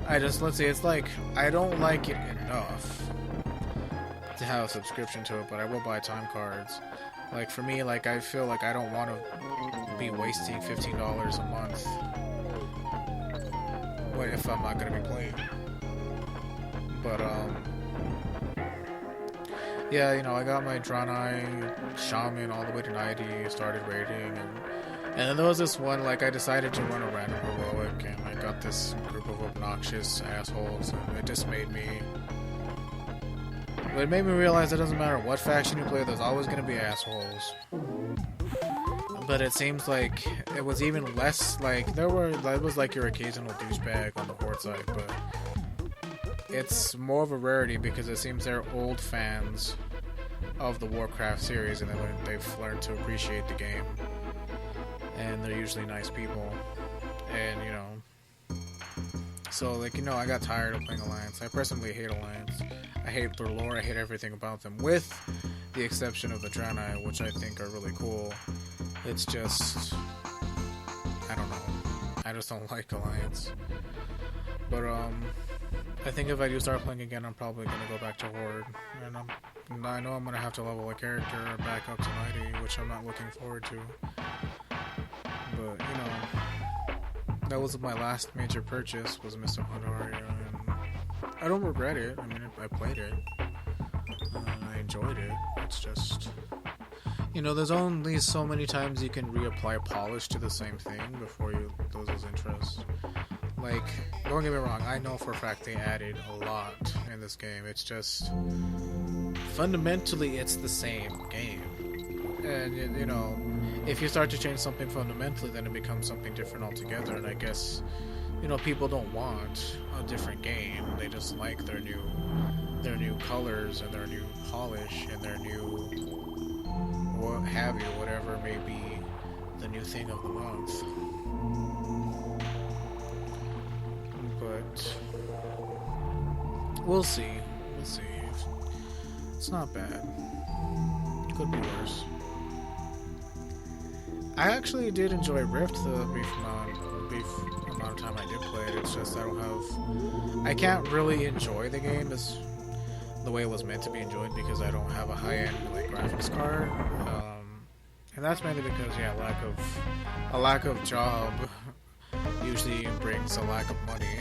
let's see, it's like, I don't like it enough to have a subscription to it, but I will buy time cards. Like, for me, like, I feel like I don't want to be wasting $15 a month if I'm not going to be playing. But, yeah, you know, I got my Draenei Shaman all the way to 90, started raiding, and then there was this one, like, I decided to run a random heroic, and I got this group of obnoxious assholes, and it just made me... It made me realize it doesn't matter what faction you play, there's always going to be assholes. But it seems like it was even less, like, it was like your occasional douchebag on the Horde side, but it's more of a rarity because it seems they're old fans of the Warcraft series and they've learned to appreciate the game. And they're usually nice people. And, you know, so, like, you know, I got tired of playing Alliance. I personally hate Alliance. I hate their lore, I hate everything about them, with the exception of the Draenei, which I think are really cool. It's just, I don't know. I just don't like Alliance. But, I think if I do start playing again, I'm probably going to go back to Horde. And I know I'm going to have to level a character back up to 90, which I'm not looking forward to. But, you know, that was my last major purchase, was Mr. Pandaria, and I don't regret it. I mean, I played it. I enjoyed it. It's just... You know, there's only so many times you can reapply polish to the same thing before you lose interest. Like, don't get me wrong, I know for a fact they added a lot in this game. It's just, fundamentally, it's the same game. And, you know, if you start to change something fundamentally, then it becomes something different altogether. And I guess, you know, people don't want a different game. They just like their new colors and their new polish and their new what have you, whatever may be the new thing of the month. But we'll see. We'll see. It's not bad. Could be worse. I actually did enjoy Rift the brief amount of time I did play it. It's just I can't really enjoy the game as the way it was meant to be enjoyed because I don't have a high-end like graphics card, and that's mainly because a lack of job usually brings a lack of money,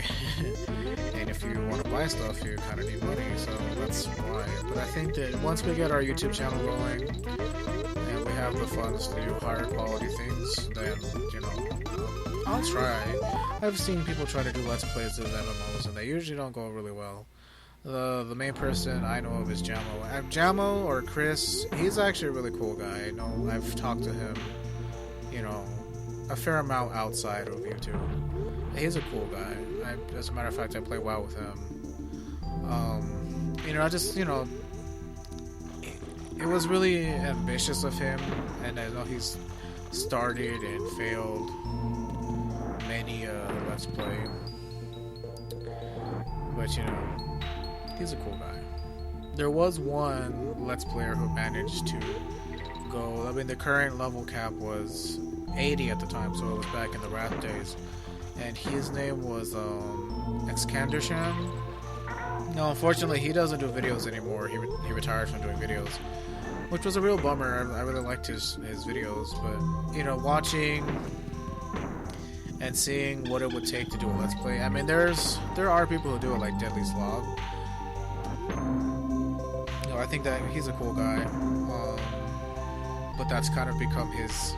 and if you want to buy stuff, you kind of need money, so that's why. But I think that once we get our YouTube channel going and we have the funds to do higher quality things, then, you know, I'll try. I've seen people try to do Let's Plays of MMOs, and they usually don't go really well. The main person I know of is Jamo. Jamo, or Chris, he's actually a really cool guy. I know I've talked to him, you know, a fair amount outside of YouTube. He's a cool guy. As a matter of fact, I play WoW with him. You know, I just, you know, it was really ambitious of him, and I know he's started and failed many Let's Play. But, you know, he's a cool guy. There was one Let's Player who managed to go, I mean, the current level cap was 80 at the time, so it was back in the Wrath days. And his name was Excandershan. No, unfortunately, he doesn't do videos anymore. He retired from doing videos, which was a real bummer. I really liked his videos, but, you know, watching and seeing what it would take to do a Let's Play. I mean, there are people who do it, like Deadly Slog. You know, I think that he's a cool guy, but that's kind of become his,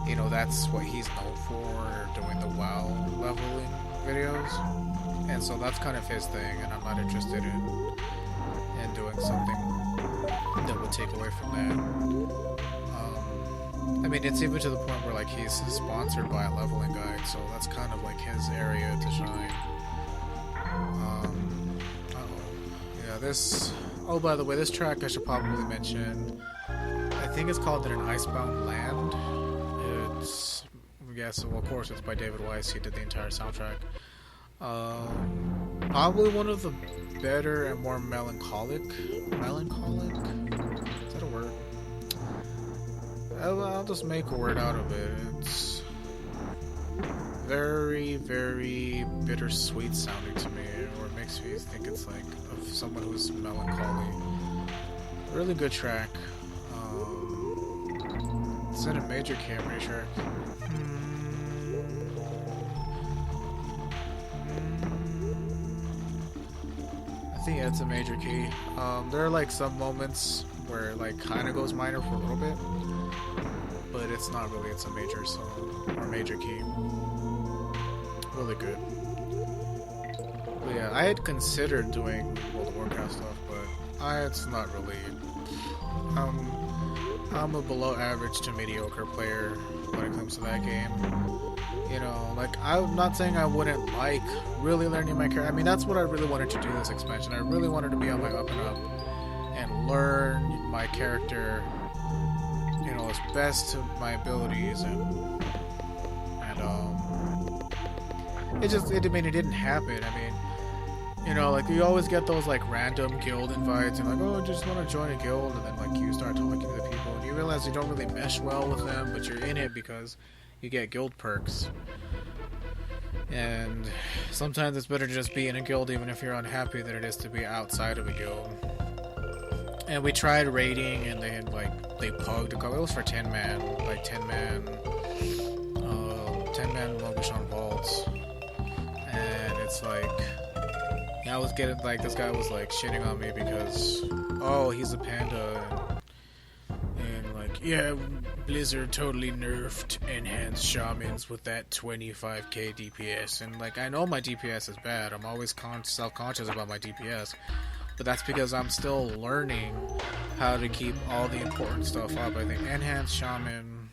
you know, that's what he's known for, doing the WoW leveling videos, and so that's kind of his thing, and I'm not interested in doing something that would take away from that. I mean, it's even to the point where, like, he's sponsored by a leveling guide, so that's kind of like his area to shine. Yeah, this... Oh, by the way, this track I should probably mention. I think it's called In an Icebound Land. It's... Yes, well, of course, it's by David Weiss. He did the entire soundtrack. Probably one of the better and more melancholic? Is that a word? I'll just make a word out of it. very, very bittersweet sounding to me, or it makes me think it's like of someone who's melancholy. Really good track. Is it a major key or major? I think it's a major key. There are like some moments where it like kind of goes minor for a little bit, but it's not really. It's a major song or major key. Really good. But yeah, I had considered doing World of Warcraft stuff, but it's not really. I'm a below average to mediocre player when it comes to that game. You know, like, I'm not saying I wouldn't like really learning my character. I mean, that's what I really wanted to do this expansion. I really wanted to be on my up and up and learn my character, you know, as best to my abilities, and it didn't happen. I mean, you know, like, you always get those like random guild invites and like, oh, I just want to join a guild, and then like you start talking to the people and you realize you don't really mesh well with them, but you're in it because you get guild perks. And sometimes it's better to just be in a guild even if you're unhappy than it is to be outside of a guild. And we tried raiding, and they had like, they pugged a couple. It was for 10 man Mogushon vaults. And it's like, I was getting like, this guy was like shitting on me because, oh, he's a panda, and like, yeah, Blizzard totally nerfed enhanced shamans with that 25k DPS, and like, I know my DPS is bad. I'm always self-conscious about my DPS, but that's because I'm still learning how to keep all the important stuff up. I think enhanced shaman,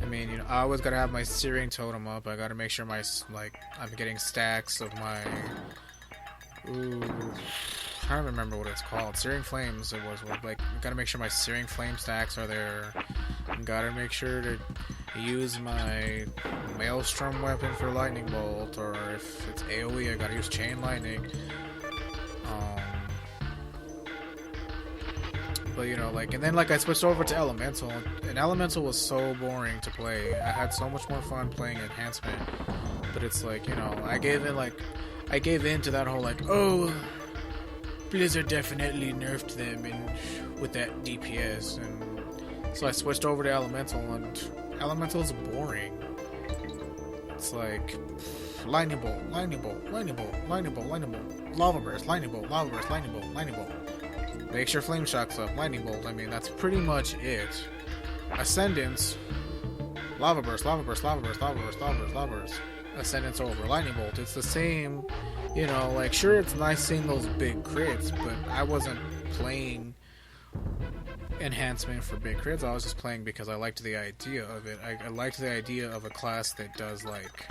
I mean, you know, I always gotta have my searing totem up. I gotta make sure my, like, I'm getting stacks of my, ooh, I don't remember what it's called. Searing Flames, it was, like, gotta make sure my Searing Flame stacks are there. Gotta make sure to use my Maelstrom weapon for Lightning Bolt, or if it's AoE, I gotta use Chain Lightning. But, you know, like, and then, like, I switched over to Elemental, and Elemental was so boring to play. I had so much more fun playing Enhancement, but it's like, you know, I gave in to that whole, like, oh, Blizzard definitely nerfed them with that DPS, and so I switched over to Elemental, and Elemental is boring. It's like, Lightning Bolt, Lightning Bolt, Lightning Bolt, Lightning Bolt, Lightning Bolt, Lava Burst, Lightning Bolt, Lava Burst, Lightning Bolt, Lightning Bolt. Make sure Flame Shock's up, Lightning Bolt. I mean, that's pretty much it. Ascendance, Lava Burst, Lava Burst, Lava Burst, Lava Burst, Lava Burst, Lava Burst. Ascendance over, Lightning Bolt. It's the same, you know, like, sure, it's nice seeing those big crits, but I wasn't playing Enhancement for big crits. I was just playing because I liked the idea of it. I liked the idea of a class that does, like,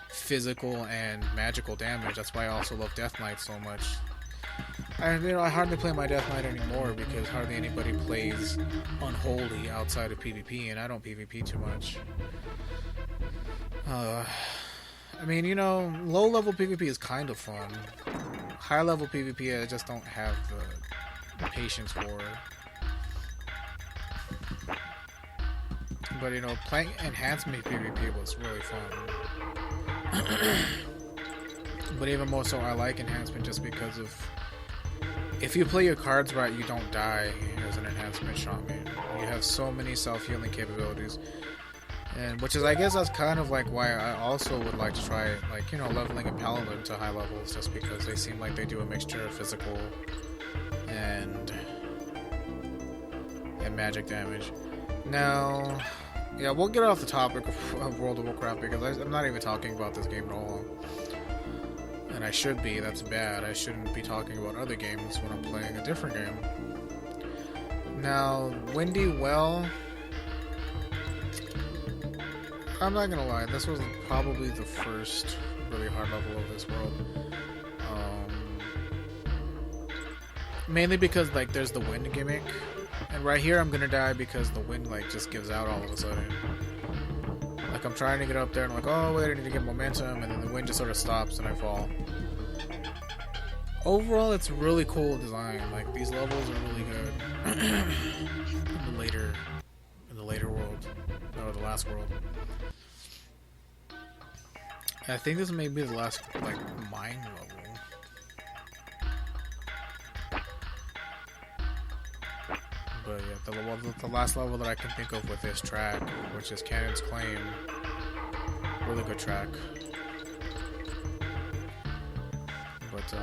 physical and magical damage. That's why I also love Death Knight so much. I hardly play my Death Knight anymore because hardly anybody plays Unholy outside of PvP, and I don't PvP too much. I mean, you know, low-level PvP is kind of fun. High-level PvP, I just don't have the patience for. But, you know, playing Enhancement PvP was really fun. But even more so, I like Enhancement just because of, if you play your cards right, you don't die as an Enhancement Shaman. You have so many self-healing capabilities. And which is, I guess that's kind of like why I also would like to try, like, you know, leveling a Paladin to high levels, just because they seem like they do a mixture of physical and magic damage. Now, yeah, we'll get off the topic of World of Warcraft because I'm not even talking about this game at all. And I should be, that's bad. I shouldn't be talking about other games when I'm playing a different game. Now, Windy Well, I'm not gonna lie, this was probably the first really hard level of this world. Mainly because, like, there's the wind gimmick. And right here I'm gonna die because the wind, like, just gives out all of a sudden. Like, I'm trying to get up there and I'm like, oh wait, I need to get momentum, and then the wind just sort of stops and I fall. Overall, it's really cool design. Like, these levels are really good. in the later world, or the last world. I think this may be the last, like, mine level. But yeah, the last level that I can think of with this track, which is Cannon's Claim. Really good track. But,